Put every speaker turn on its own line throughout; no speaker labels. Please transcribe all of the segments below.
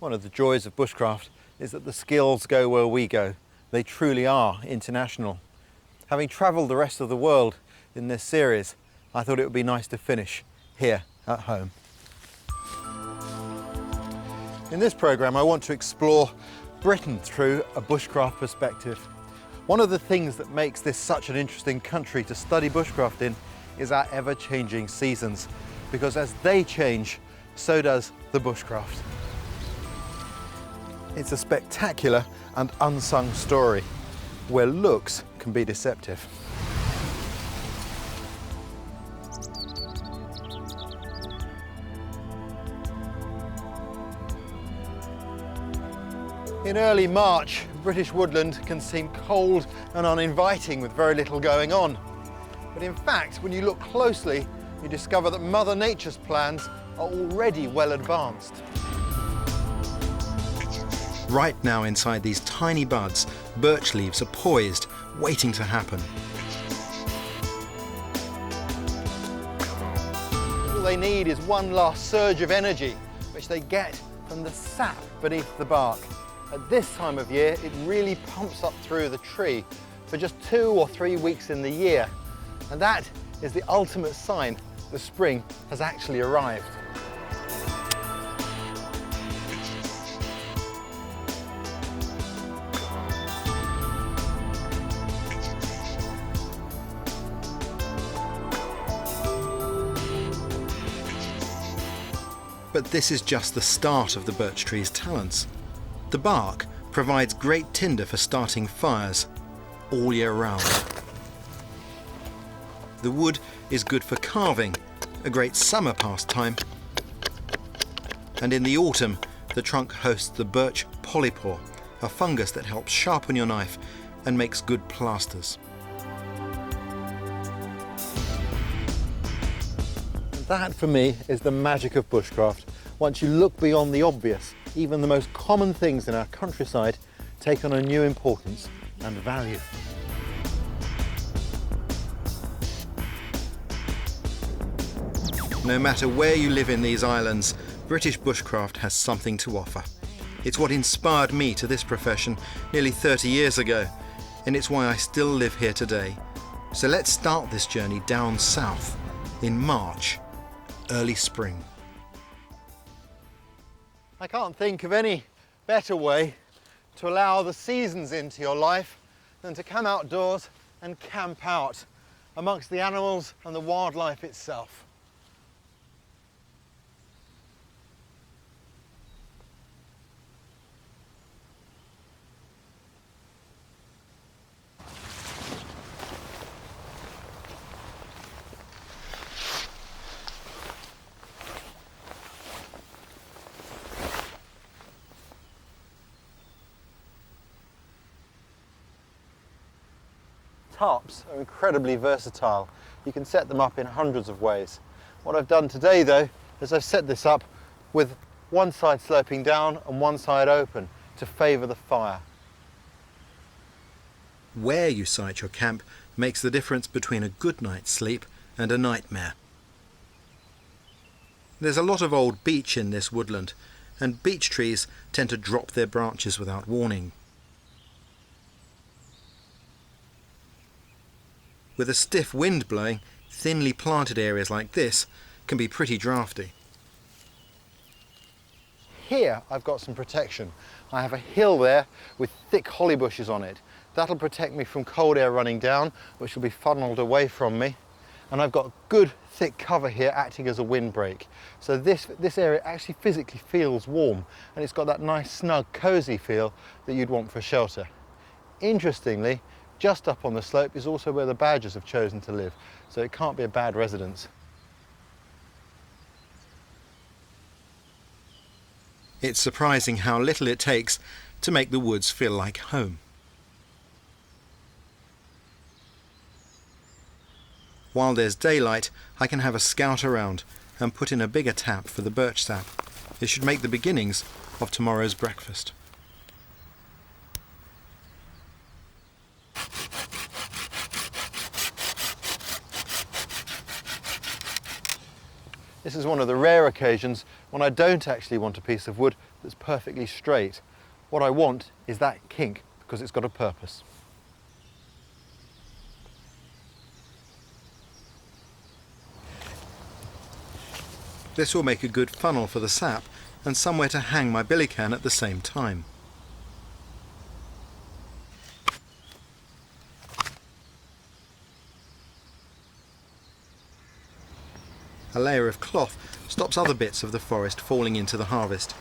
One of the joys of bushcraft is that the skills go where we go. They truly are international. Having travelled the rest of the world in this series, I thought it would be nice to finish here at home. In this programme, I want to explore Britain through a bushcraft perspective. One of the things that makes this such an interesting country to study bushcraft in is our ever-changing seasons, because as they change, so does the bushcraft. It's a spectacular and unsung story where looks can be deceptive. In early March, British woodland can seem cold and uninviting with very little going on. But in fact, when you look closely, you discover that Mother Nature's plans are already well advanced.
Right now, inside these tiny buds, birch leaves are poised, waiting to happen.
All they need is one last surge of energy, which they get from the sap beneath the bark. At this time of year, it really pumps up through the tree for just 2 or 3 weeks in the year. And that is the ultimate sign the spring has actually arrived.
But this is just the start of the birch tree's talents. The bark provides great tinder for starting fires all year round. The wood is good for carving, a great summer pastime. And in the autumn, the trunk hosts the birch polypore, a fungus that helps sharpen your knife and makes good plasters.
That, for me, is the magic of bushcraft. Once you look beyond the obvious, even the most common things in our countryside take on a new importance and value.
No matter where you live in these islands, British bushcraft has something to offer. It's what inspired me to this profession nearly 30 years ago, and it's why I still live here today. So let's start this journey down south in March, early spring.
I can't think of any better way to allow the seasons into your life than to come outdoors and camp out amongst the animals and the wildlife itself. Tarps are incredibly versatile. You can set them up in hundreds of ways. What I've done today though is I've set this up with one side sloping down and one side open to favour the fire.
Where you site your camp makes the difference between a good night's sleep and a nightmare. There's a lot of old beech in this woodland, and beech trees tend to drop their branches without warning. With a stiff wind blowing, thinly planted areas like this can be pretty drafty.
Here I've got some protection. I have a hill there with thick holly bushes on it. That'll protect me from cold air running down, which will be funneled away from me. And I've got good thick cover here acting as a windbreak. So this area actually physically feels warm, and it's got that nice snug cosy feel that you'd want for shelter. Interestingly, just up on the slope is also where the badgers have chosen to live, so it can't be a bad residence.
It's surprising how little it takes to make the woods feel like home. While there's daylight, I can have a scout around and put in a bigger tap for the birch sap. It should make the beginnings of tomorrow's breakfast.
This is one of the rare occasions when I don't actually want a piece of wood that's perfectly straight. What I want is that kink because it's got a purpose.
This will make a good funnel for the sap and somewhere to hang my billy can at the same time. A layer of cloth stops other bits of the forest falling into the harvest.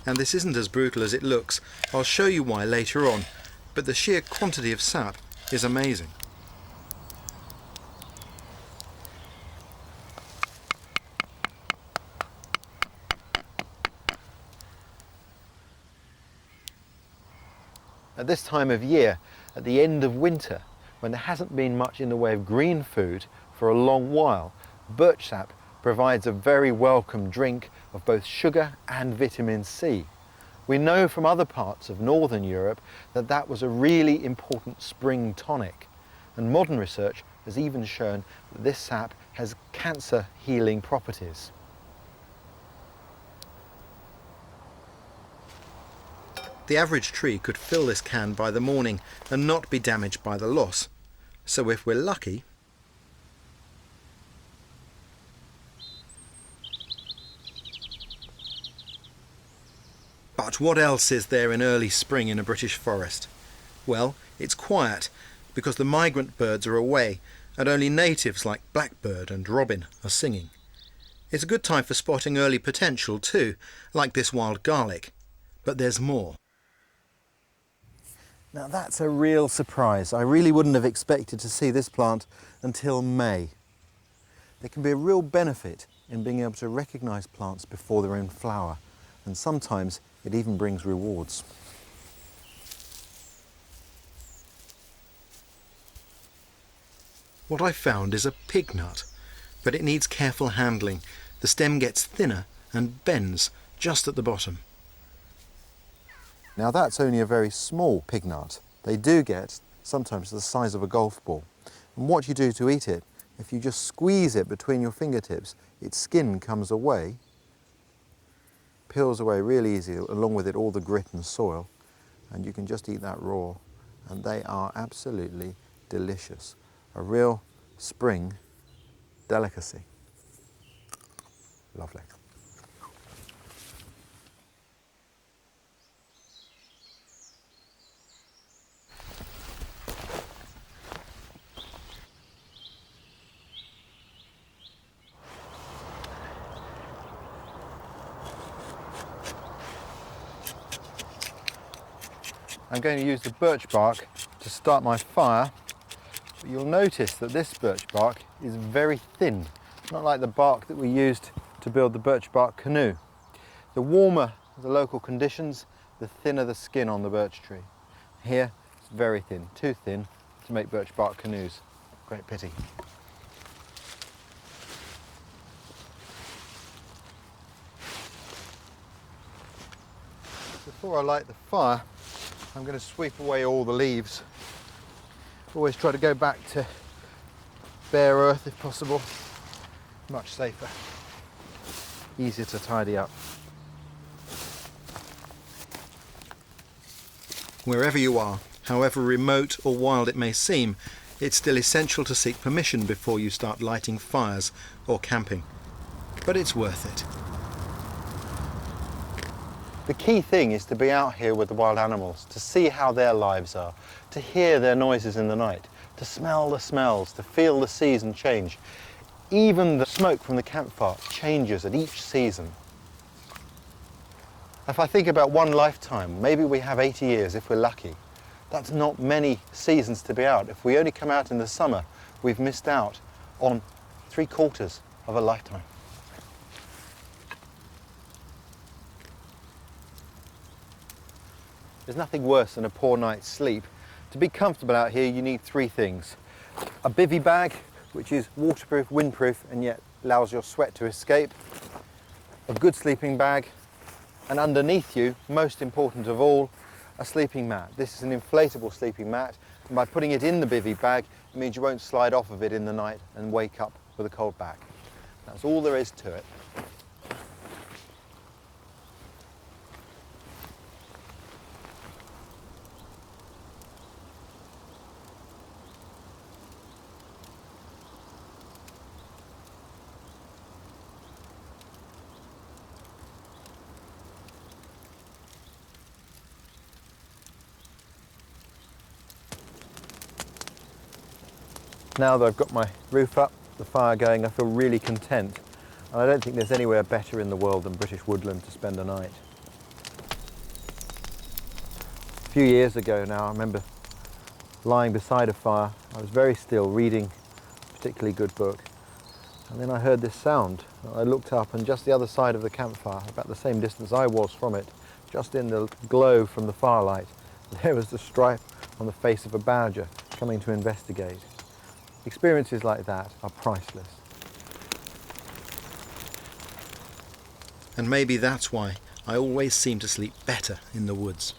And this isn't as brutal as it looks. I'll show you why later on, but the sheer quantity of sap is amazing.
At this time of year, at the end of winter, when there hasn't been much in the way of green food for a long while, birch sap provides a very welcome drink of both sugar and vitamin C. We know from other parts of Northern Europe that that was a really important spring tonic, and modern research has even shown that this sap has cancer healing properties.
The average tree could fill this can by the morning and not be damaged by the loss. So if we're lucky, but what else is there in early spring in a British forest? Well, it's quiet because the migrant birds are away and only natives like blackbird and robin are singing. It's a good time for spotting early potential too, like this wild garlic. But there's more.
Now that's a real surprise. I really wouldn't have expected to see this plant until May. There can be a real benefit in being able to recognise plants before they're in flower, and sometimes it even brings rewards.
What I found is a pig nut, but it needs careful handling. The stem gets thinner and bends just at the bottom.
Now that's only a very small pig nut. They do get sometimes the size of a golf ball. And what you do to eat it, if you just squeeze it between your fingertips, its skin comes away, peels away really easy, along with it all the grit and soil, and you can just eat that raw. And they are absolutely delicious. A real spring delicacy. Lovely. I'm going to use the birch bark to start my fire, but you'll notice that this birch bark is very thin, not like the bark that we used to build the birch bark canoe. The warmer the local conditions, the thinner the skin on the birch tree. Here, it's very thin, too thin to make birch bark canoes. Great pity. Before I light the fire, I'm going to sweep away all the leaves. Always try to go back to bare earth if possible. Much safer. Easier to tidy up.
Wherever you are, however remote or wild it may seem, it's still essential to seek permission before you start lighting fires or camping. But it's worth it.
The key thing is to be out here with the wild animals, to see how their lives are, to hear their noises in the night, to smell the smells, to feel the season change. Even the smoke from the campfire changes at each season. If I think about one lifetime, maybe we have 80 years if we're lucky. That's not many seasons to be out. If we only come out in the summer, we've missed out on 3/4 of a lifetime. There's nothing worse than a poor night's sleep. To be comfortable out here, you need 3 things. A bivvy bag, which is waterproof, windproof, and yet allows your sweat to escape. A good sleeping bag, and underneath you, most important of all, a sleeping mat. This is an inflatable sleeping mat, And by putting it in the bivvy bag, it means you won't slide off of it in the night and wake up with a cold back. That's all there is to it. Now that I've got my roof up, the fire going, I feel really content. And I don't think there's anywhere better in the world than British woodland to spend a night. A few years ago now, I remember lying beside a fire. I was very still, reading a particularly good book. And then I heard this sound. I looked up, and just the other side of the campfire, about the same distance I was from it, just in the glow from the firelight, there was the stripe on the face of a badger coming to investigate. Experiences like that are priceless.
And maybe that's why I always seem to sleep better in the woods.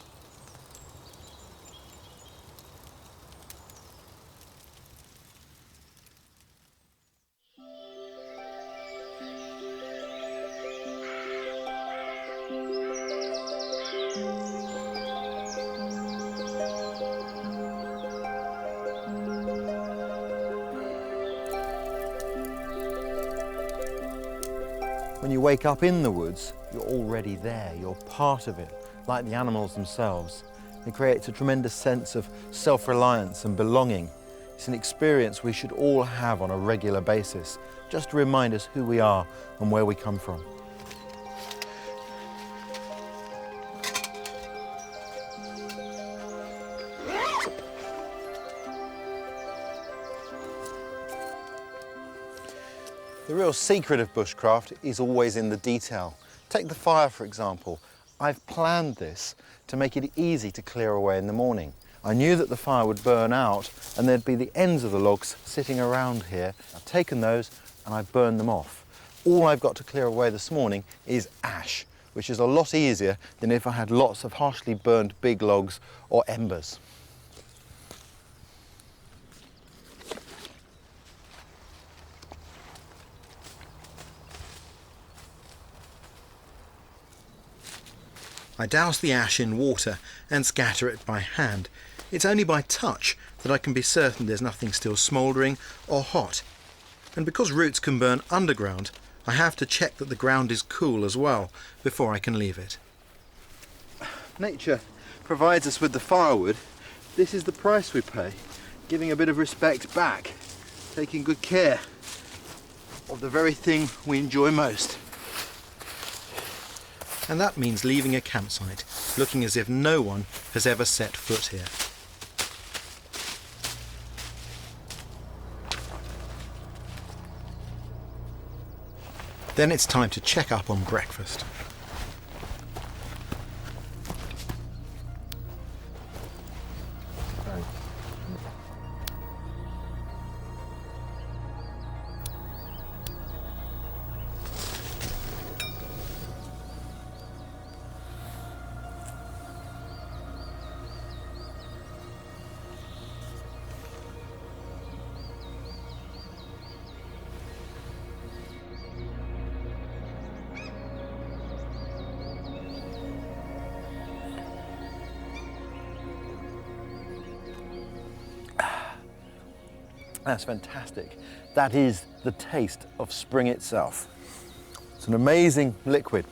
When you wake up in the woods, you're already there, you're part of it, like the animals themselves. It creates a tremendous sense of self-reliance and belonging. It's an experience we should all have on a regular basis, just to remind us who we are and where we come from. The real secret of bushcraft is always in the detail. Take the fire, for example. I've planned this to make it easy to clear away in the morning. I knew that the fire would burn out and there'd be the ends of the logs sitting around here. I've taken those and I've burned them off. All I've got to clear away this morning is ash, which is a lot easier than if I had lots of harshly burned big logs or embers.
I douse the ash in water and scatter it by hand. It's only by touch that I can be certain there's nothing still smouldering or hot. And because roots can burn underground, I have to check that the ground is cool as well before I can leave it.
Nature provides us with the firewood. This is the price we pay, giving a bit of respect back, taking good care of the very thing we enjoy most.
And that means leaving a campsite looking as if no one has ever set foot here. Then it's time to check up on breakfast.
That's fantastic. That is the taste of spring itself. It's an amazing liquid.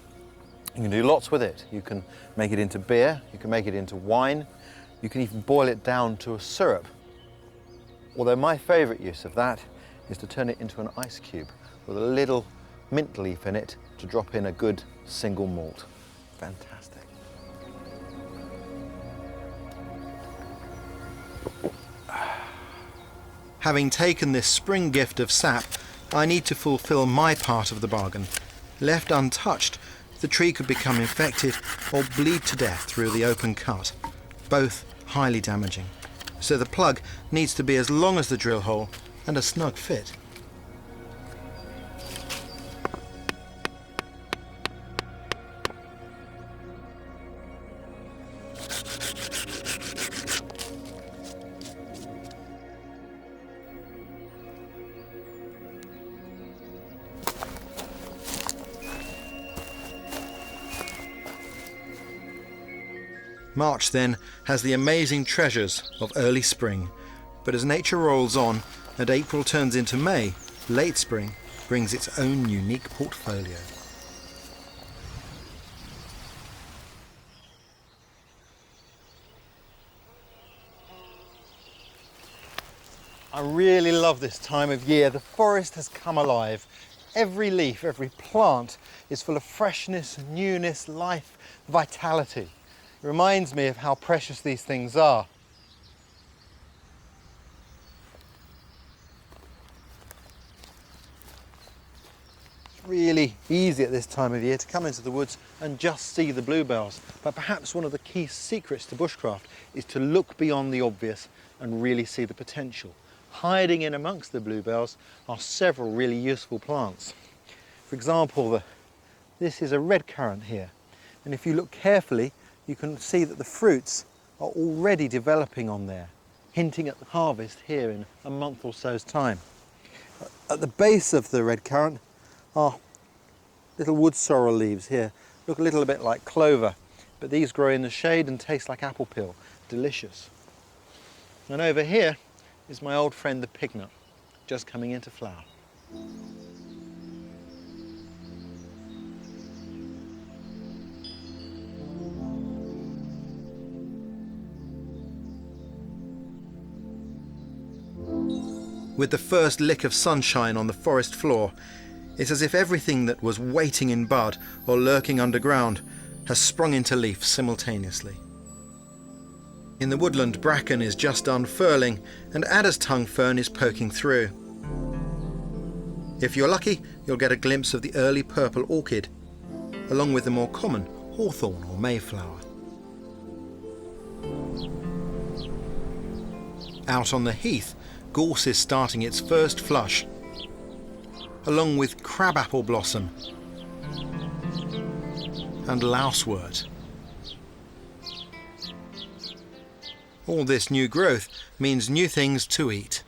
You can do lots with it. You can make it into beer, you can make it into wine, you can even boil it down to a syrup. Although my favourite use of that is to turn it into an ice cube with a little mint leaf in it to drop in a good single malt. Fantastic.
Having taken this spring gift of sap, I need to fulfill my part of the bargain. Left untouched, the tree could become infected or bleed to death through the open cut, both highly damaging. So the plug needs to be as long as the drill hole and a snug fit. March then has the amazing treasures of early spring, but as nature rolls on and April turns into May, late spring brings its own unique portfolio.
I really love this time of year. The forest has come alive. Every leaf, every plant is full of freshness, newness, life, vitality. It reminds me of how precious these things are. It's really easy at this time of year to come into the woods and just see the bluebells. But perhaps one of the key secrets to bushcraft is to look beyond the obvious and really see the potential. Hiding in amongst the bluebells are several really useful plants. For example, this is a red currant here, and if you look carefully you can see that the fruits are already developing on there, hinting at the harvest here in a month or so's time. At the base of the red currant are little wood sorrel leaves here, look a little bit like clover, but these grow in the shade and taste like apple peel, delicious. And over here is my old friend the pignut, just coming into flower.
With the first lick of sunshine on the forest floor, it's as if everything that was waiting in bud or lurking underground has sprung into leaf simultaneously. In the woodland, bracken is just unfurling and adder's tongue fern is poking through. If you're lucky, you'll get a glimpse of the early purple orchid, along with the more common hawthorn or mayflower. Out on the heath, gorse is starting its first flush, along with crabapple blossom and lousewort. All this new growth means new things to eat.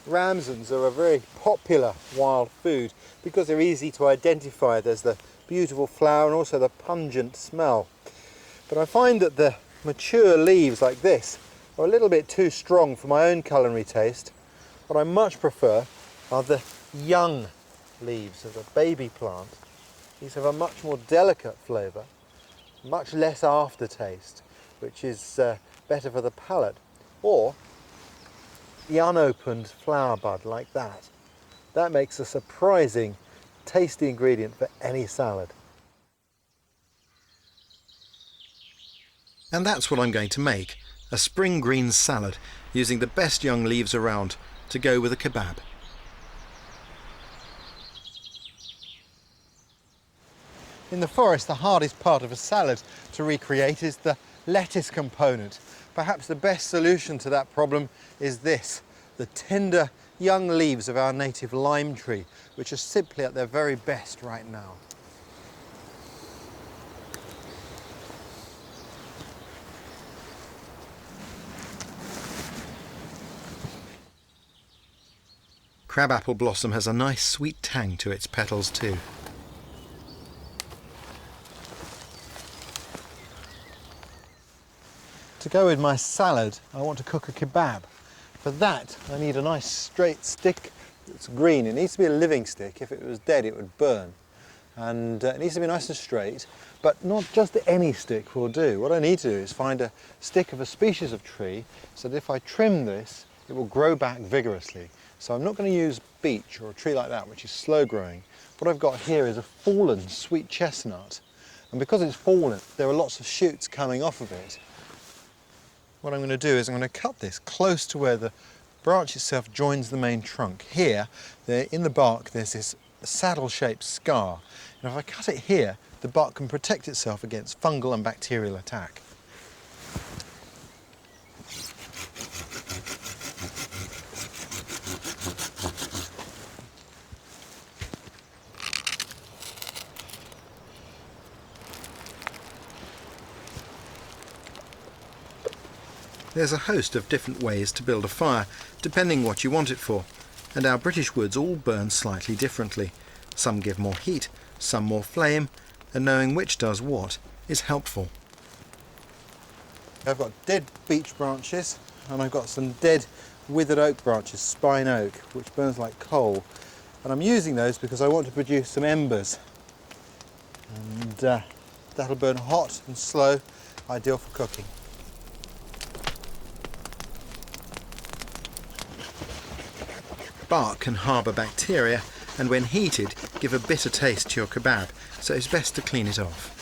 Ramsons are a very popular wild food because they're easy to identify. There's the beautiful flower and also the pungent smell. But I find that the mature leaves like this are a little bit too strong for my own culinary taste. What I much prefer are the young leaves of the baby plant. These have a much more delicate flavour, much less aftertaste, which is better for the palate. Or the unopened flower bud like that. That makes a surprising, tasty ingredient for any salad.
And that's what I'm going to make, a spring greens salad using the best young leaves around to go with a kebab.
In the forest, the hardest part of a salad to recreate is the lettuce component. Perhaps the best solution to that problem is this, the tender young leaves of our native lime tree, which are simply at their very best right now.
Crabapple blossom has a nice sweet tang to its petals too.
To go with my salad, I want to cook a kebab. For that, I need a nice straight stick that's green. It needs to be a living stick. If it was dead, it would burn. And it needs to be nice and straight, but not just any stick will do. What I need to do is find a stick of a species of tree so that if I trim this, it will grow back vigorously. So I'm not going to use beech or a tree like that, which is slow growing. What I've got here is a fallen sweet chestnut. And because it's fallen, there are lots of shoots coming off of it. What I'm going to do is I'm going to cut this close to where the branch itself joins the main trunk. Here, in the bark, there's this saddle-shaped scar. And if I cut it here, the bark can protect itself against fungal and bacterial attack.
There's a host of different ways to build a fire, depending what you want it for, and our British woods all burn slightly differently. Some give more heat, some more flame, and knowing which does what is helpful.
I've got dead beech branches and I've got some dead withered oak branches, spine oak, which burns like coal. And I'm using those because I want to produce some embers. And that'll burn hot and slow, ideal for cooking.
Bark can harbour bacteria and when heated give a bitter taste to your kebab, so it's best to clean it off.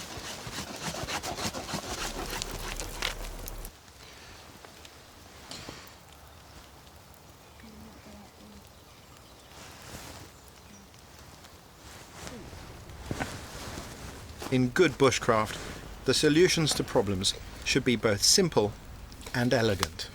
In good bushcraft, the solutions to problems should be both simple and elegant.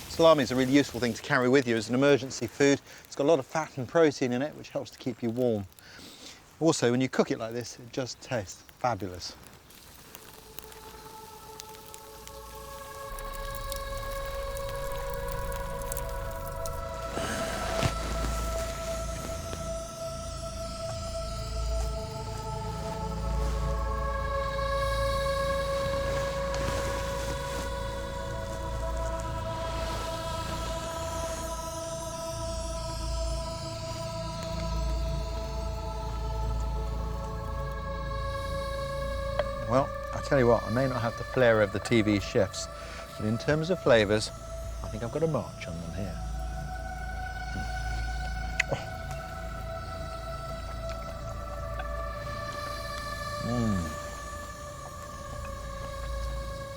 Salami is a really useful thing to carry with you as an emergency food. It's got a lot of fat and protein in it, which helps to keep you warm. Also, when you cook it like this, it just tastes fabulous. Well, I tell you what, I may not have the flair of the TV chefs, but in terms of flavours, I think I've got a march on them here.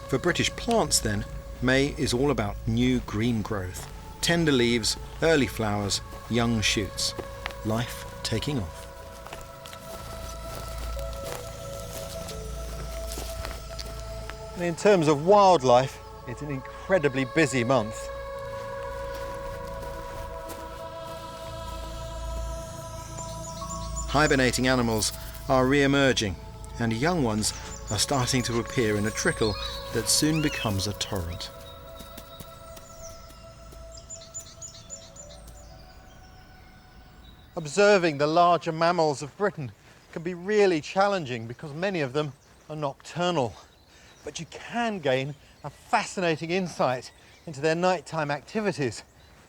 For British plants then, May is all about new green growth. Tender leaves, early flowers, young shoots. Life taking off.
And in terms of wildlife, it's an incredibly busy month.
Hibernating animals are re-emerging and young ones are starting to appear in a trickle that soon becomes a torrent.
Observing the larger mammals of Britain can be really challenging because many of them are nocturnal. But you can gain a fascinating insight into their nighttime activities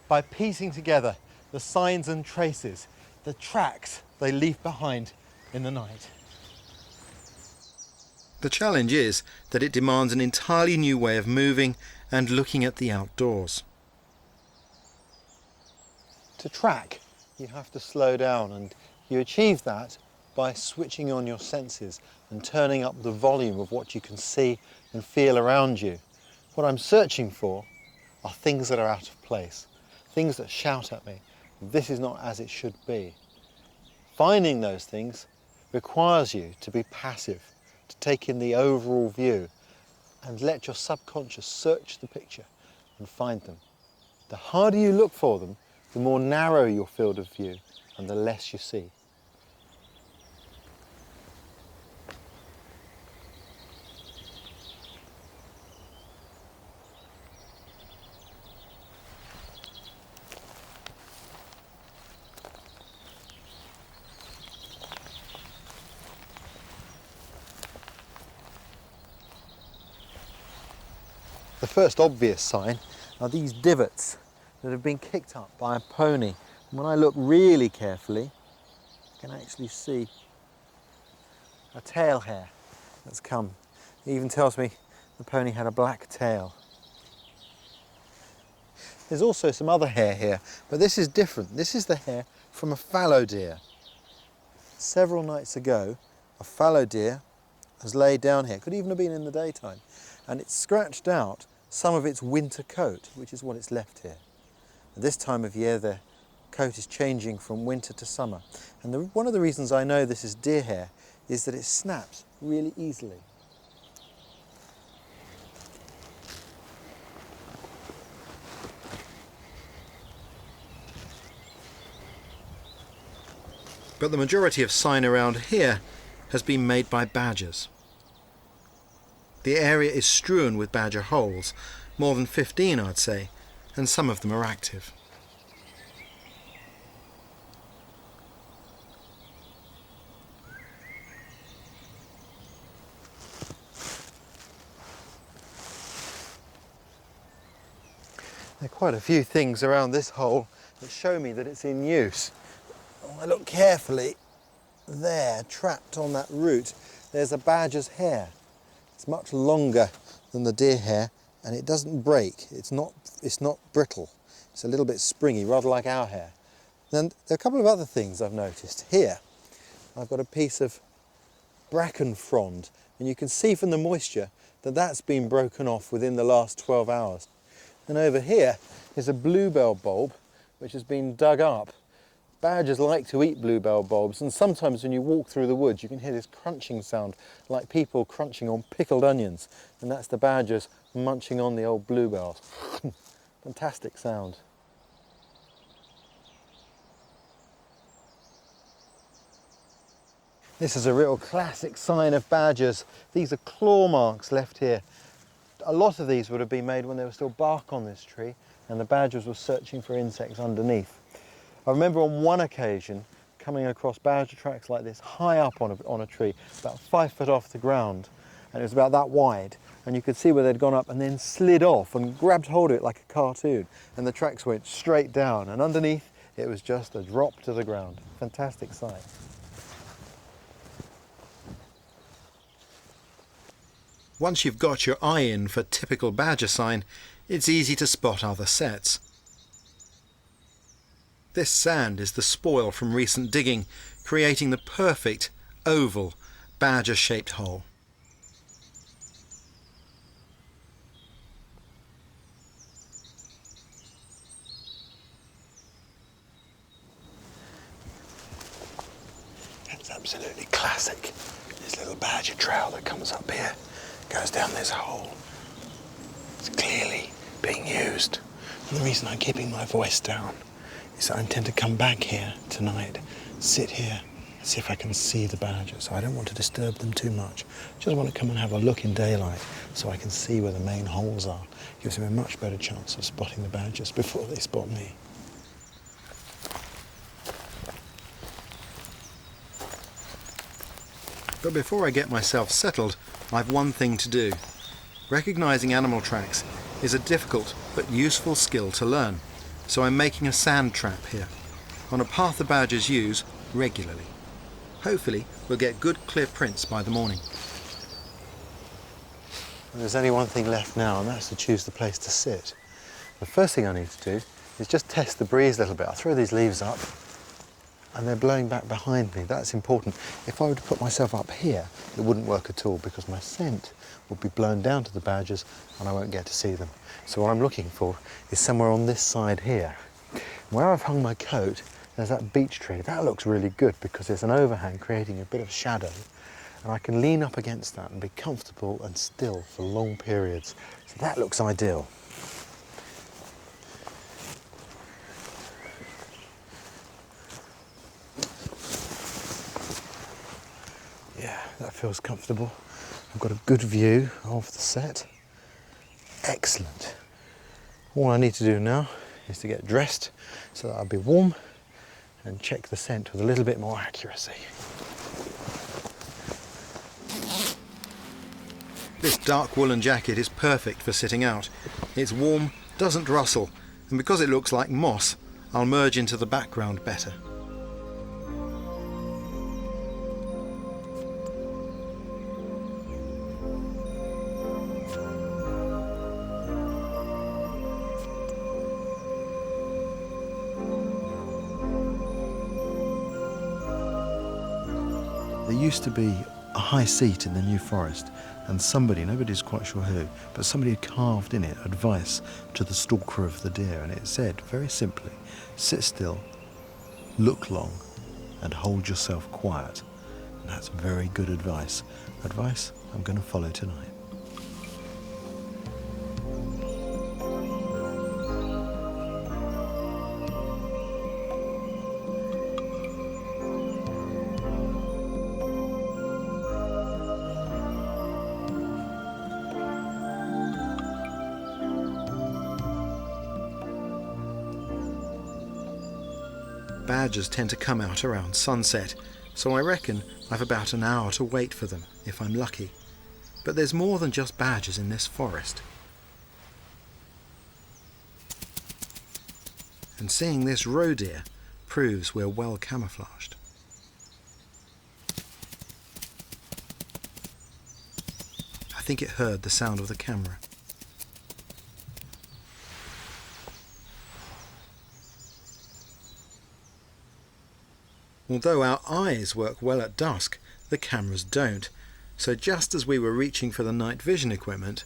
by piecing together the signs and traces, the tracks they leave behind in the night.
The challenge is that it demands an entirely new way of moving and looking at the outdoors.
To track, you have to slow down, and you achieve that by switching on your senses and turning up the volume of what you can see and feel around you. What I'm searching for are things that are out of place, things that shout at me, this is not as it should be. Finding those things requires you to be passive, to take in the overall view and let your subconscious search the picture and find them. The harder you look for them, the more narrow your field of view and the less you see. The first obvious sign are these divots that have been kicked up by a pony. And when I look really carefully, I can actually see a tail hair that's come. It even tells me the pony had a black tail. There's also some other hair here, but this is different. This is the hair from a fallow deer. Several nights ago, a fallow deer has laid down here. It could even have been in the daytime. And it's scratched out some of its winter coat, which is what it's left here. At this time of year, the coat is changing from winter to summer. And one of the reasons I know this is deer hair is that it snaps really easily.
But the majority of sign around here has been made by badgers. The area is strewn with badger holes, more than 15 I'd say, and some of them are active.
There are quite a few things around this hole that show me that it's in use. When I look carefully, there, trapped on that root, there's a badger's hair. It's much longer than the deer hair and it doesn't break. It's not brittle. It's a little bit springy, rather like our hair. Then there are a couple of other things I've noticed. Here, I've got a piece of bracken frond, and you can see from the moisture that that's been broken off within the last 12 hours. And over here is a bluebell bulb which has been dug up. Badgers like to eat bluebell bulbs, and sometimes when you walk through the woods you can hear this crunching sound like people crunching on pickled onions, and that's the badgers munching on the old bluebells. Fantastic sound. This is a real classic sign of badgers. These are claw marks left here. A lot of these would have been made when there was still bark on this tree and the badgers were searching for insects underneath. I remember on one occasion coming across badger tracks like this high up on a tree, about 5 foot off the ground, and it was about that wide, and you could see where they'd gone up and then slid off and grabbed hold of it like a cartoon, and the tracks went straight down, and underneath it was just a drop to the ground. Fantastic sight.
Once you've got your eye in for typical badger sign, it's easy to spot other sets. This sand is the spoil from recent digging, creating the perfect oval badger-shaped hole.
That's absolutely classic. This little badger trail that comes up here goes down this hole. It's clearly being used. And the reason I'm keeping my voice down is that I intend to come back here tonight, sit here, and see if I can see the badgers. So I don't want to disturb them too much. Just want to come and have a look in daylight so I can see where the main holes are. Gives me a much better chance of spotting the badgers before they spot me.
But before I get myself settled, I've one thing to do. Recognising animal tracks is a difficult but useful skill to learn, so I'm making a sand trap here, on a path the badgers use regularly. Hopefully we'll get good clear prints by the morning.
There's only one thing left now, and that's to choose the place to sit. The first thing I need to do is just test the breeze a little bit. I'll throw these leaves up, and they're blowing back behind me. That's important. If I were to put myself up here, it wouldn't work at all because my scent would be blown down to the badgers and I won't get to see them. So what I'm looking for is somewhere on this side here. Where I've hung my coat, there's that beech tree. That looks really good because there's an overhang creating a bit of shadow, and I can lean up against that and be comfortable and still for long periods. So that looks ideal. Yeah, that feels comfortable. I've got a good view of the set. Excellent. All I need to do now is to get dressed so that I'll be warm and check the scent with a little bit more accuracy.
This dark woolen jacket is perfect for sitting out. It's warm, doesn't rustle, and because it looks like moss, I'll merge into the background better.
There used to be a high seat in the New Forest, and somebody, nobody's quite sure who, but somebody had carved in it advice to the stalker of the deer, and it said very simply, sit still, look long, and hold yourself quiet. And that's very good advice. Advice I'm going to follow tonight.
Badgers tend to come out around sunset, so I reckon I've about an hour to wait for them, if I'm lucky. But there's more than just badgers in this forest. And seeing this roe deer proves we're well camouflaged. I think it heard the sound of the camera. Although our eyes work well at dusk, the cameras don't. So just as we were reaching for the night vision equipment,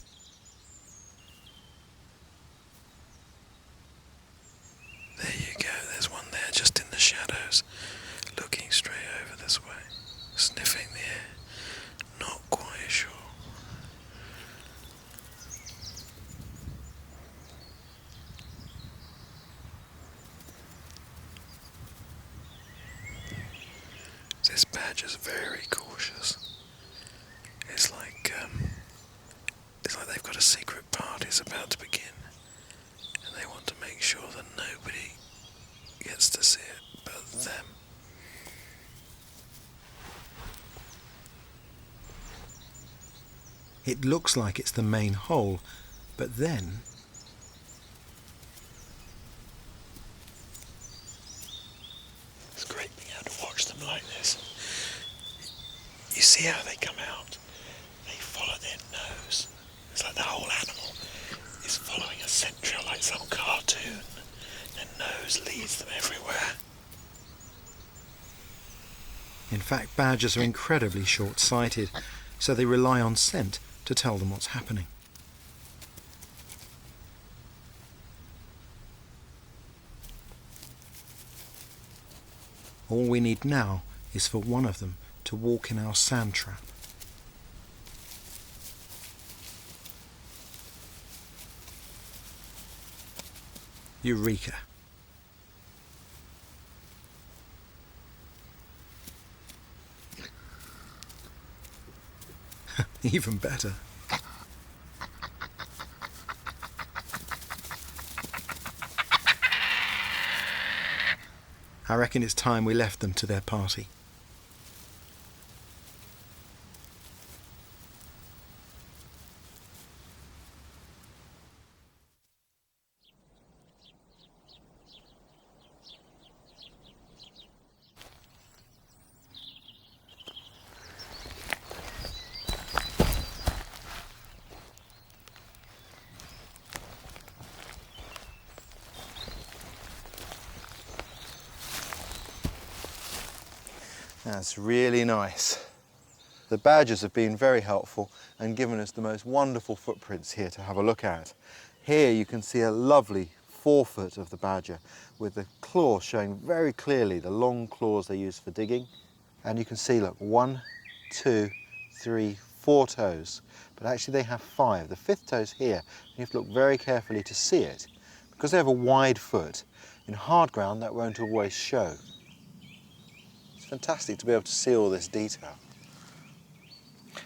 there you go, there's one there just in the shadows, looking straight over this way, sniffing the air, not quite sure. This badger's very cautious. It's like they've got a secret party that's about to begin, and they want to make sure that nobody gets to see it but them.
it looks like it's the main hole, but then
It's great being able to watch them like this. You see how they come out? They follow their nose. It's like the whole animal is following a central, like some cartoon. Their nose leads them everywhere.
in fact badgers are incredibly short-sighted, so they rely on scent to tell them what's happening. All we need now is for one of them to walk in our sand trap. Eureka! Even better. I reckon it's time we left them to their party.
That's really nice. The badgers have been very helpful and given us the most wonderful footprints here to have a look at. Here you can see a lovely forefoot of the badger with the claws showing very clearly, the long claws they use for digging. And you can see, look, 1, 2, 3, 4 toes, but actually they have 5. The 5th toe's here. You have to look very carefully to see it. Because they have a wide foot, in hard ground that won't always show. It's fantastic to be able to see all this detail.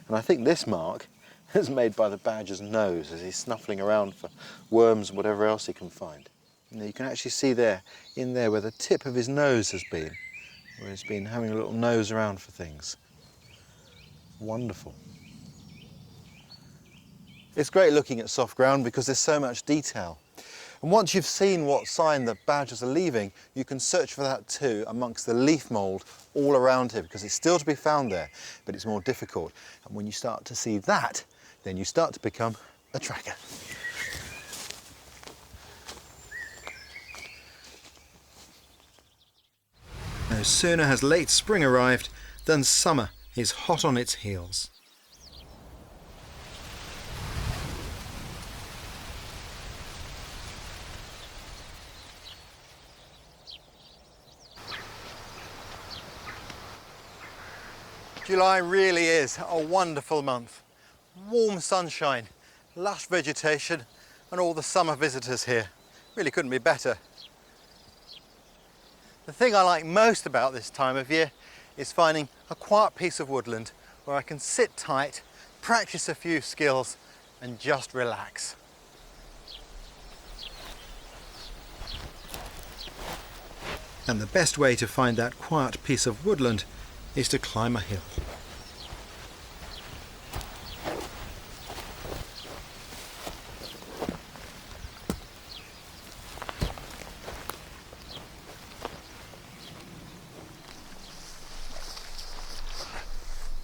And I think this mark is made by the badger's nose as he's snuffling around for worms and whatever else he can find. You can actually see there, in there, where the tip of his nose has been, where he's been having a little nose around for things. Wonderful. It's great looking at soft ground because there's so much detail. And once you've seen what sign the badgers are leaving, you can search for that too amongst the leaf mould all around here, because it's still to be found there, but it's more difficult. And when you start to see that, then you start to become a tracker.
No sooner has late spring arrived than summer is hot on its heels.
July really is a wonderful month. Warm sunshine, lush vegetation, and all the summer visitors here. Really couldn't be better. The thing I like most about this time of year is finding a quiet piece of woodland where I can sit tight, practice a few skills, and just relax.
And the best way to find that quiet piece of woodland is to climb a hill.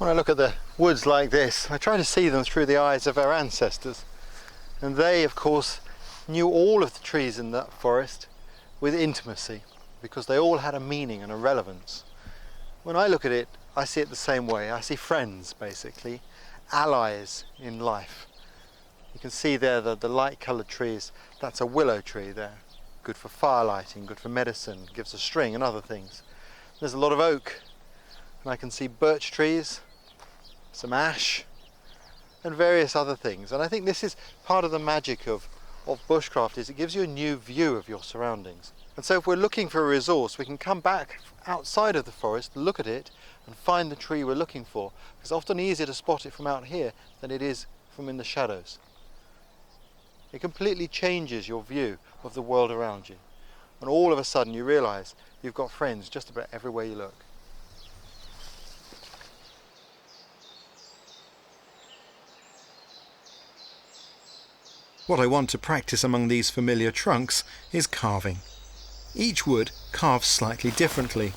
When I look at the woods like this, I try to see them through the eyes of our ancestors. And they, of course, knew all of the trees in that forest with intimacy, because they all had a meaning and a relevance. When I look at it, I see it the same way. I see friends, basically, allies in life. You can see there the light-coloured trees. That's a willow tree there. Good for firelighting, good for medicine, gives a string and other things. There's a lot of oak, and I can see birch trees, some ash, and various other things. And I think this is part of the magic of bushcraft, is it gives you a new view of your surroundings. And so if we're looking for a resource, we can come back outside of the forest, look at it, and find the tree we're looking for. It's often easier to spot it from out here than it is from in the shadows. It completely changes your view of the world around you. And all of a sudden you realise you've got friends just about everywhere you look.
What I want to practice among these familiar trunks is carving. Each wood carves slightly differently.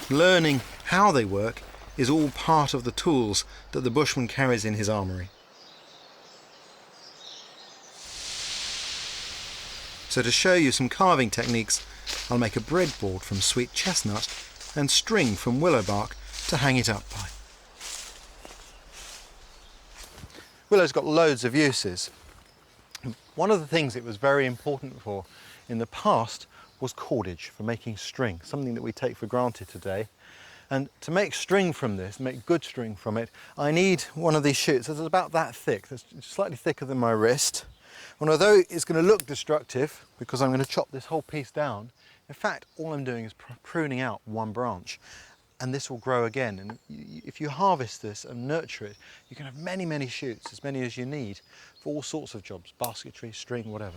Learning how they work is all part of the tools that the bushman carries in his armoury. So to show you some carving techniques, I'll make a breadboard from sweet chestnut and string from willow bark to hang it up by.
Willow's got loads of uses. One of the things it was very important for in the past was cordage, for making string, something that we take for granted today. And to make string from this, make good string from it, I need one of these shoots that's about that thick, that's slightly thicker than my wrist. And although it's going to look destructive, because I'm going to chop this whole piece down, in fact, all I'm doing is pruning out one branch, and this will grow again. And if you harvest this and nurture it, you can have many, many shoots, as many as you need, for all sorts of jobs, basketry, string, whatever.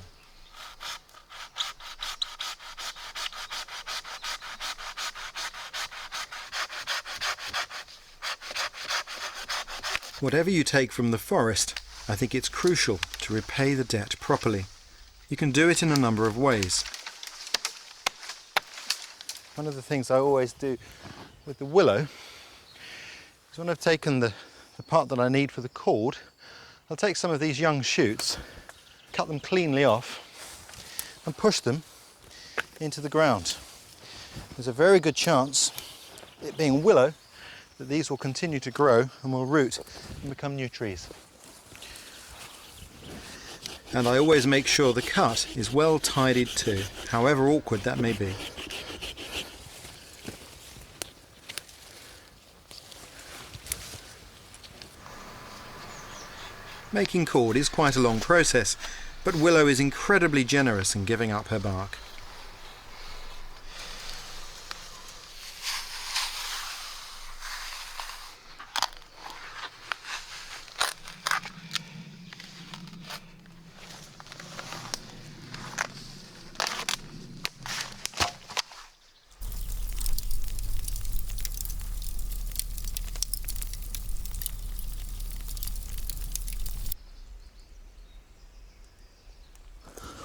Whatever you take from the forest, I think it's crucial to repay the debt properly. You can do it in a number of ways.
One of the things I always do with the willow is when I've taken the part that I need for the cord, I'll take some of these young shoots, cut them cleanly off and push them into the ground. There's a very good chance, it being willow, that these will continue to grow and will root and become new trees.
And I always make sure the cut is well tidied too, however awkward that may be. Making cord is quite a long process, but willow is incredibly generous in giving up her bark.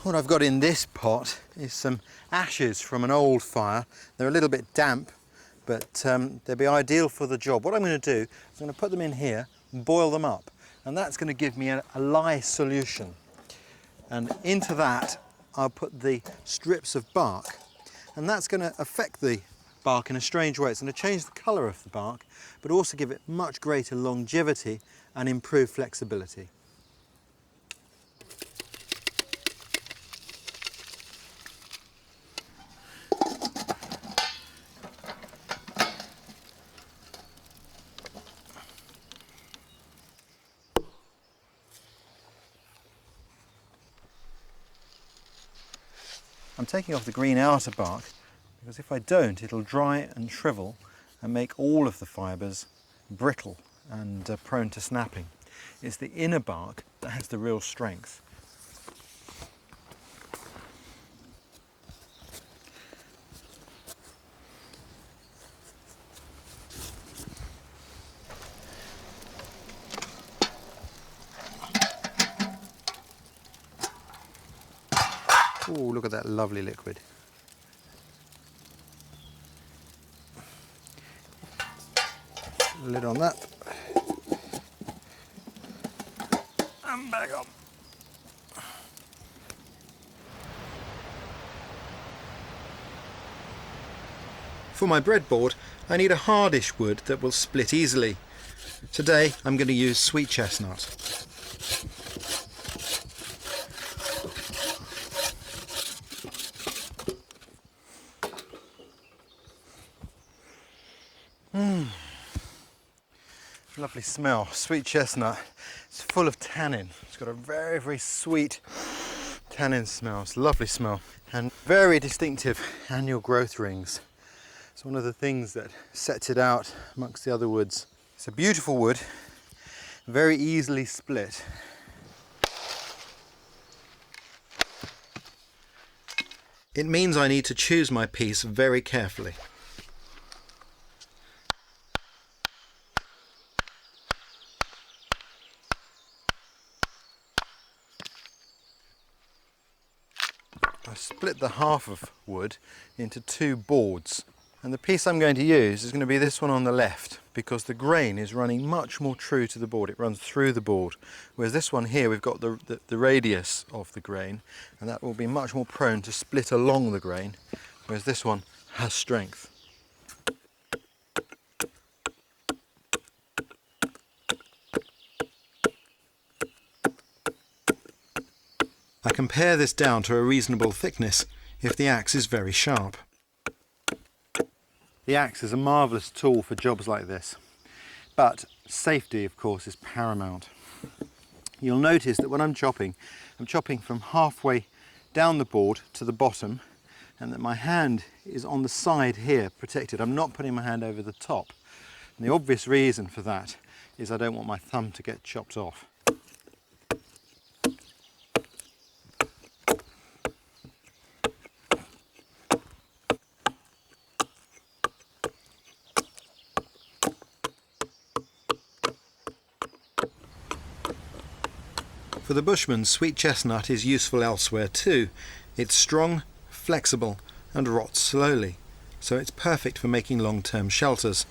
What I've got in this pot is some ashes from an old fire. They're a little bit damp, but they'll be ideal for the job. What I'm going to do is I'm going to put them in here and boil them up, and that's going to give me a lye solution. And into that I'll put the strips of bark, and that's going to affect the bark in a strange way. It's going to change the colour of the bark, but also give it much greater longevity and improve flexibility. I'm taking off the green outer bark because if I don't, it'll dry and shrivel and make all of the fibres brittle and prone to snapping. It's the inner bark that has the real strength. Oh, look at that lovely liquid. Lid on that. And back up.
For my breadboard, I need a hardish wood that will split easily. Today, I'm going to use sweet chestnut.
Lovely smell, sweet chestnut. It's full of tannin. It's got a very, very sweet tannin smell. It's a lovely smell and very distinctive annual growth rings. It's one of the things that sets it out amongst the other woods. It's a beautiful wood, very easily split.
It means I need to choose my piece very carefully.
I split the half of wood into two boards, and the piece I'm going to use is going to be this one on the left, because the grain is running much more true to the board. It runs through the board, whereas this one here, we've got the radius of the grain, and that will be much more prone to split along the grain, whereas this one has strength.
I can pare this down to a reasonable thickness if the axe is very sharp.
The axe is a marvellous tool for jobs like this, but safety, of course, is paramount. You'll notice that when I'm chopping from halfway down the board to the bottom, and that my hand is on the side here, protected. I'm not putting my hand over the top. And the obvious reason for that is I don't want my thumb to get chopped off.
For the bushman, sweet chestnut is useful elsewhere too. It's strong, flexible and rots slowly, so it's perfect for making long-term shelters.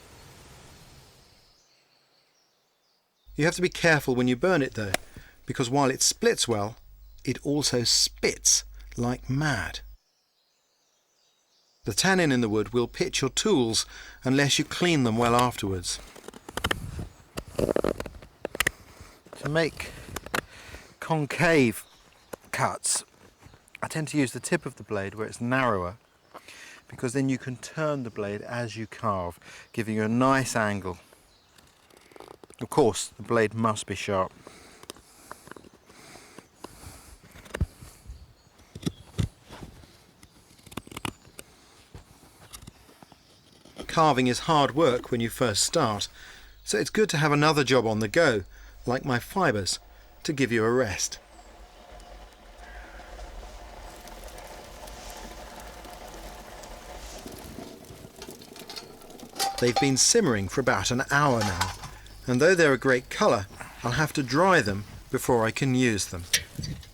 You have to be careful when you burn it though, because while it splits well, it also spits like mad. The tannin in the wood will pitch your tools unless you clean them well afterwards.
To make concave cuts, I tend to use the tip of the blade where it's narrower, because then you can turn the blade as you carve, giving you a nice angle. Of course, the blade must be sharp.
Carving is hard work when you first start, so it's good to have another job on the go, like my fibres, to give you a rest. They've been simmering for about an hour now, and though they're a great colour, I'll have to dry them before I can use them.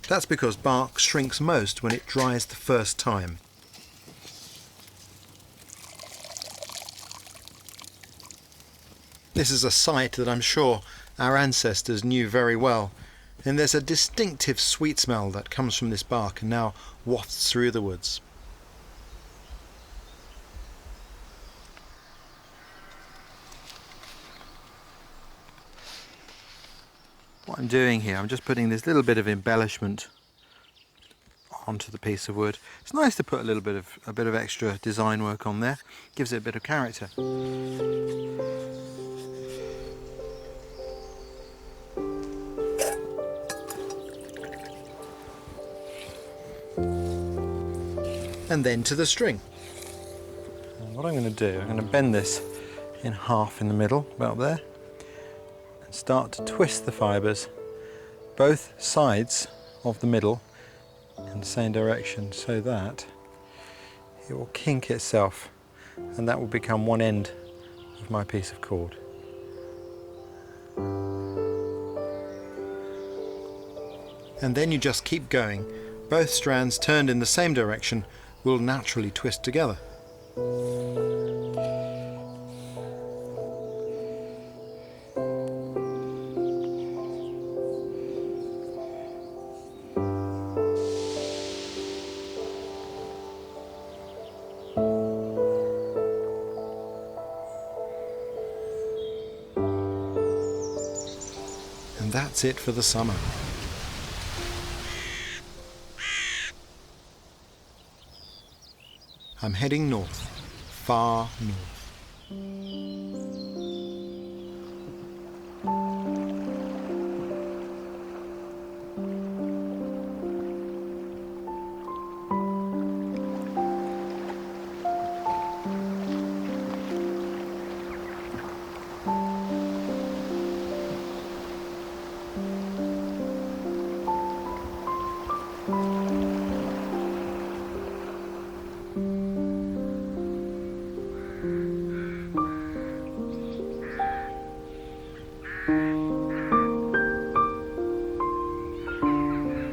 That's because bark shrinks most when it dries the first time. This is a sight that I'm sure our ancestors knew very well, and there's a distinctive sweet smell that comes from this bark and now wafts through the woods.
What I'm doing here, I'm just putting this little bit of embellishment onto the piece of wood. It's nice to put a bit of extra design work on there. Gives it a bit of character.
And then to the string.
And what I'm going to do, I'm going to bend this in half in the middle, about there, and start to twist the fibres both sides of the middle in the same direction, so that it will kink itself, and that will become one end of my piece of cord.
And then you just keep going. Both strands turned in the same direction will naturally twist together. that's it for the summer. I'm heading north, far north.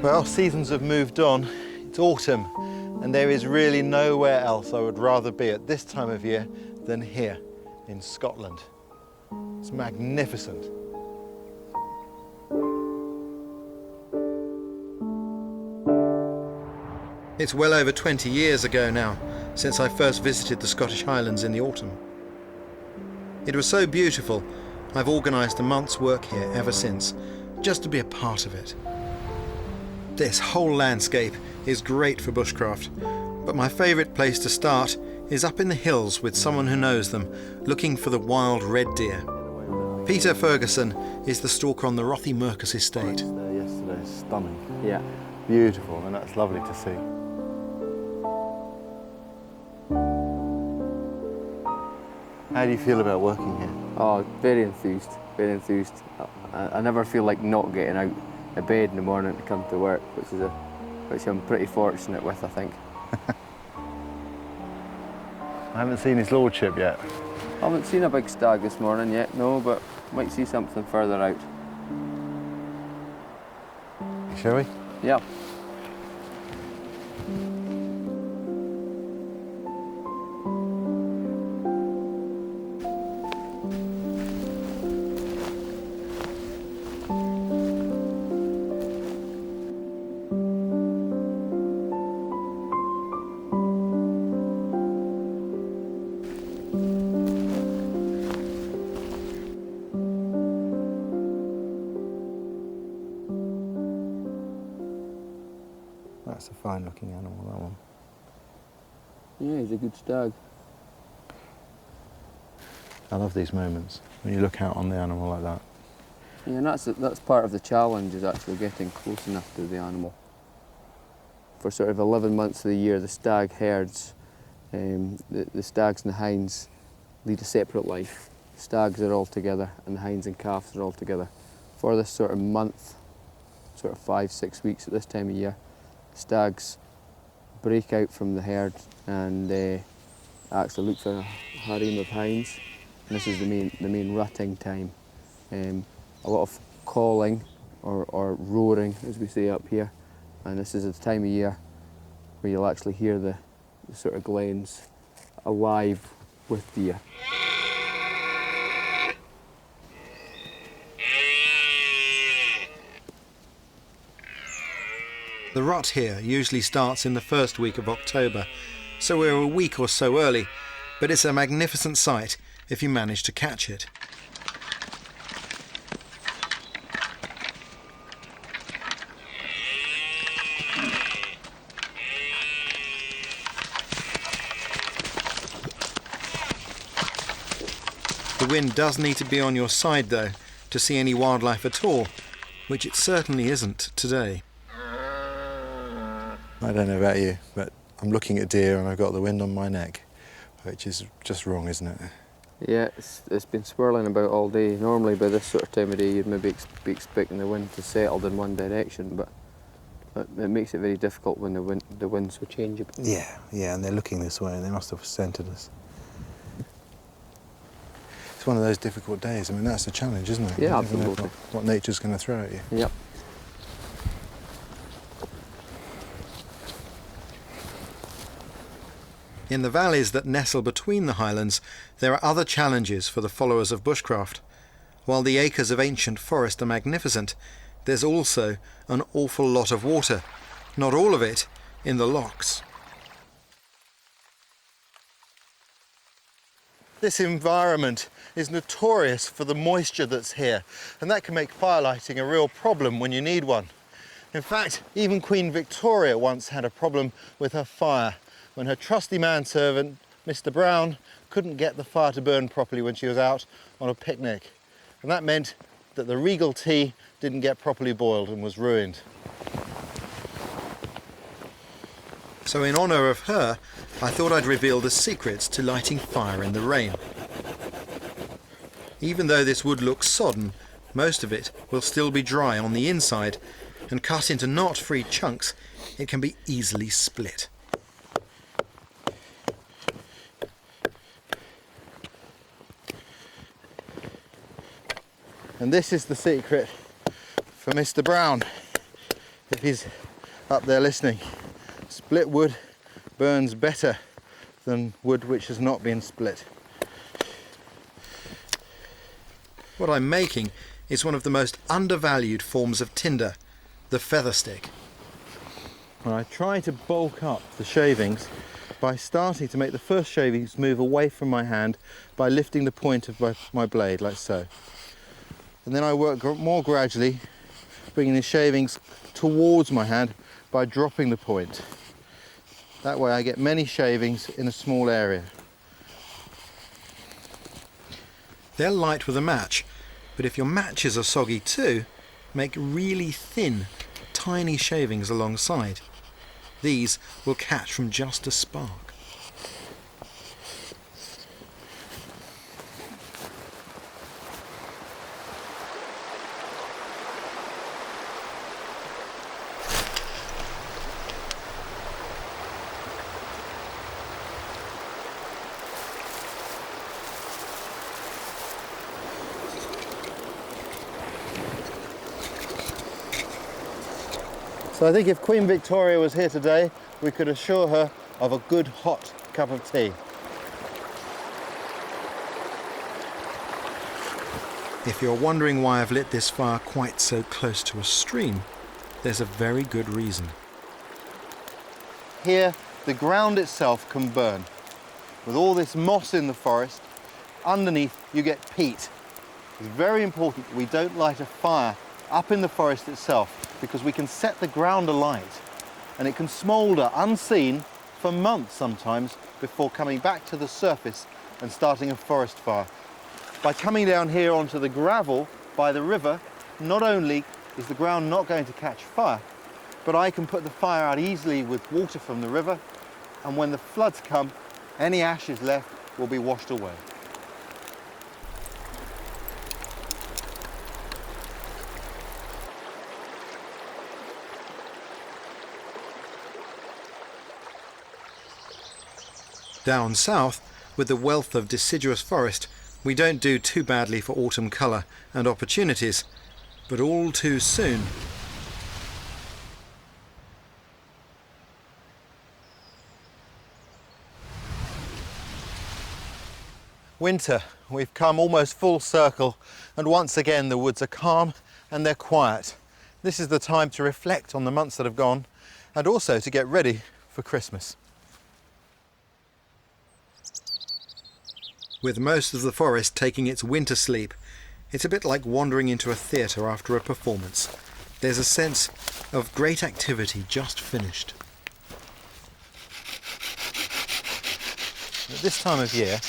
Well, seasons have moved on. It's autumn, and there is really nowhere else I would rather be at this time of year than here in Scotland. It's magnificent.
It's well over 20 years ago now since I first visited the Scottish Highlands in the autumn. It was so beautiful, I've organised a month's work here ever since, just to be a part of it. This whole landscape is great for bushcraft, but my favourite place to start is up in the hills with someone who knows them, looking for the wild red deer. Peter Ferguson is the stalker on the Rothy Mercus estate.
There yesterday, stunning.
Yeah.
Beautiful, and that's lovely to see. How do you feel about working here?
Oh, very enthused, very enthused. I never feel like not getting out of bed in the morning to come to work, which I'm pretty fortunate with, I think.
I haven't seen his lordship yet.
I haven't seen a big stag this morning yet, no, but might see something further out.
Shall we?
Yeah.
That's a fine looking animal, that one.
Yeah, he's a good stag.
I love these moments, when you look out on the animal like that.
Yeah, and that's part of the challenge, is actually getting close enough to the animal. For sort of 11 months of the year, the stag herds, the stags and the hinds lead a separate life. Stags are all together and the hinds and calves are all together. For this sort of month, sort of 5-6 weeks at this time of year, stags break out from the herd and actually look for a harem of hinds. And this is the main rutting time. A lot of calling or roaring, as we say up here. And this is the time of year where you'll actually hear the sort of glens alive with deer.
The rut here usually starts in the first week of October, so we're a week or so early, but it's a magnificent sight if you manage to catch it. The wind does need to be on your side though, to see any wildlife at all, which it certainly isn't today.
I don't know about you, but I'm looking at deer and I've got the wind on my neck, which is just wrong, isn't it?
Yeah, it's been swirling about all day. Normally by this sort of time of day you'd maybe be expecting the wind to settle in one direction, but it makes it very difficult when the wind's so changeable.
Yeah, and they're looking this way and they must have scented us. It's one of those difficult days. I mean, that's the challenge, isn't it?
Yeah,
You never know
absolutely.
what nature's going to throw at you.
Yep.
In the valleys that nestle between the highlands, there are other challenges for the followers of bushcraft. While the acres of ancient forest are magnificent, there's also an awful lot of water, not all of it in the lochs.
This environment is notorious for the moisture that's here, and that can make fire lighting a real problem when you need one. In fact, even Queen Victoria once had a problem with her fire when her trusty manservant, Mr. Brown, couldn't get the fire to burn properly when she was out on a picnic. And that meant that the regal tea didn't get properly boiled and was ruined.
So in honour of her, I thought I'd reveal the secrets to lighting fire in the rain. Even though this wood looks sodden, most of it will still be dry on the inside, and cut into knot-free chunks, it can be easily split.
And this is the secret for Mr. Brown, if he's up there listening. Split wood burns better than wood which has not been split.
What I'm making is one of the most undervalued forms of tinder, the feather stick.
And I try to bulk up the shavings by starting to make the first shavings move away from my hand by lifting the point of my blade, like so. And then I work more gradually, bringing the shavings towards my hand by dropping the point. That way I get many shavings in a small area.
They're light with a match, but if your matches are soggy too, make really thin, tiny shavings alongside. These will catch from just a spark.
So I think if Queen Victoria was here today, we could assure her of a good hot cup of tea.
If you're wondering why I've lit this fire quite so close to a stream, there's a very good reason.
Here, the ground itself can burn. With all this moss in the forest, underneath you get peat. It's very important that we don't light a fire up in the forest itself, because we can set the ground alight and it can smoulder unseen for months sometimes before coming back to the surface and starting a forest fire. By coming down here onto the gravel by the river, not only is the ground not going to catch fire, but I can put the fire out easily with water from the river, and when the floods come, any ashes left will be washed away.
Down south, with the wealth of deciduous forest, we don't do too badly for autumn colour and opportunities, but all too soon.
Winter, we've come almost full circle, and once again the woods are calm and they're quiet. This is the time to reflect on the months that have gone, and also to get ready for Christmas.
With most of the forest taking its winter sleep, it's a bit like wandering into a theatre after a performance. There's a sense of great activity just finished.
At this time of year,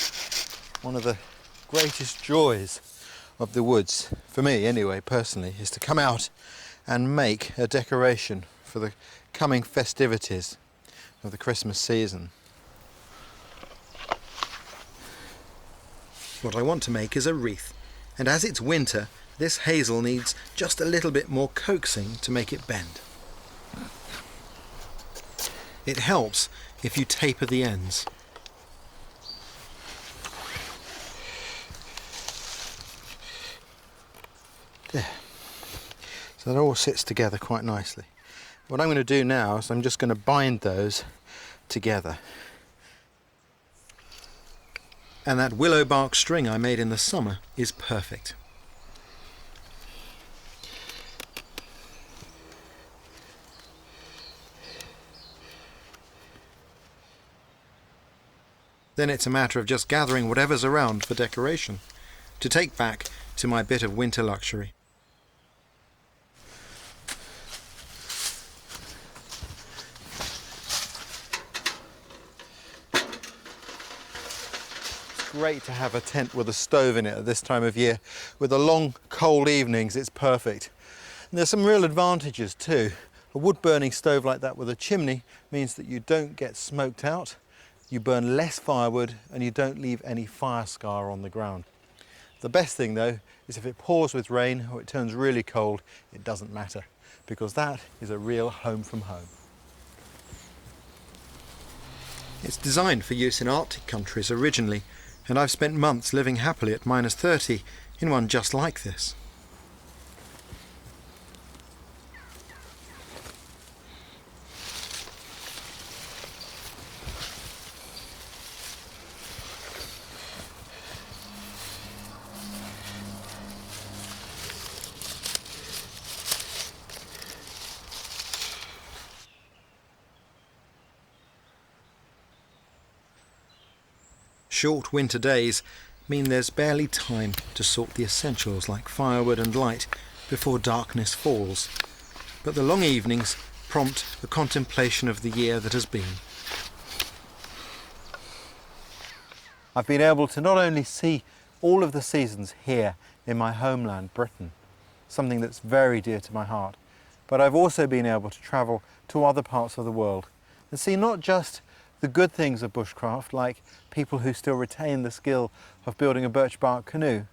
one of the greatest joys of the woods, for me anyway, personally, is to come out and make a decoration for the coming festivities of the Christmas season.
What I want to make is a wreath, and as it's winter, this hazel needs just a little bit more coaxing to make it bend. It helps if you taper the ends.
There. So that all sits together quite nicely. What I'm going to do now is I'm just going to bind those together.
And that willow bark string I made in the summer is perfect. Then it's a matter of just gathering whatever's around for decoration, to take back to my bit of winter luxury.
Great to have a tent with a stove in it at this time of year. With the long, cold evenings, it's perfect. And there's some real advantages too. A wood-burning stove like that with a chimney means that you don't get smoked out, you burn less firewood, and you don't leave any fire scar on the ground. The best thing though is if it pours with rain or it turns really cold, it doesn't matter, because that is a real home from home.
It's designed for use in Arctic countries originally, and I've spent months living happily at -30 in one just like this. Short winter days mean there's barely time to sort the essentials like firewood and light before darkness falls. But the long evenings prompt a contemplation of the year that has been.
I've been able to not only see all of the seasons here in my homeland, Britain, something that's very dear to my heart, but I've also been able to travel to other parts of the world and see not just the good things of bushcraft, like people who still retain the skill of building a birch bark canoe,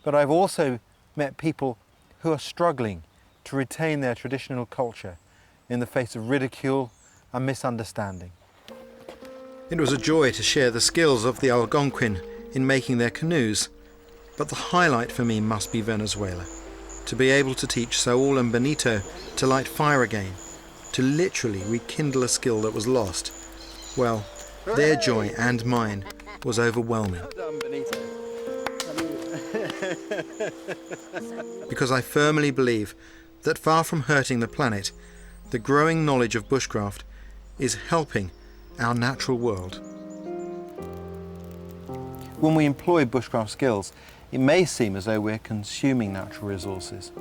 but I've also met people who are struggling to retain their traditional culture in the face of ridicule and misunderstanding.
It was a joy to share the skills of the Algonquin in making their canoes, but the highlight for me must be Venezuela. To be able to teach Saul and Benito to light fire again, to literally rekindle a skill that was lost. Well, their joy and mine was overwhelming. Because I firmly believe that far from hurting the planet, the growing knowledge of bushcraft is helping our natural world.
When we employ bushcraft skills, it may seem as though we're consuming natural resources.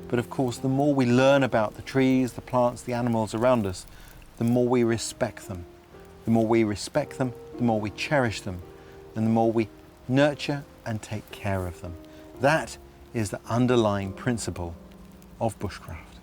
But of course, the more we learn about the trees, the plants, the animals around us, the more we respect them. The more we respect them, the more we cherish them, and the more we nurture and take care of them. That is the underlying principle of bushcraft.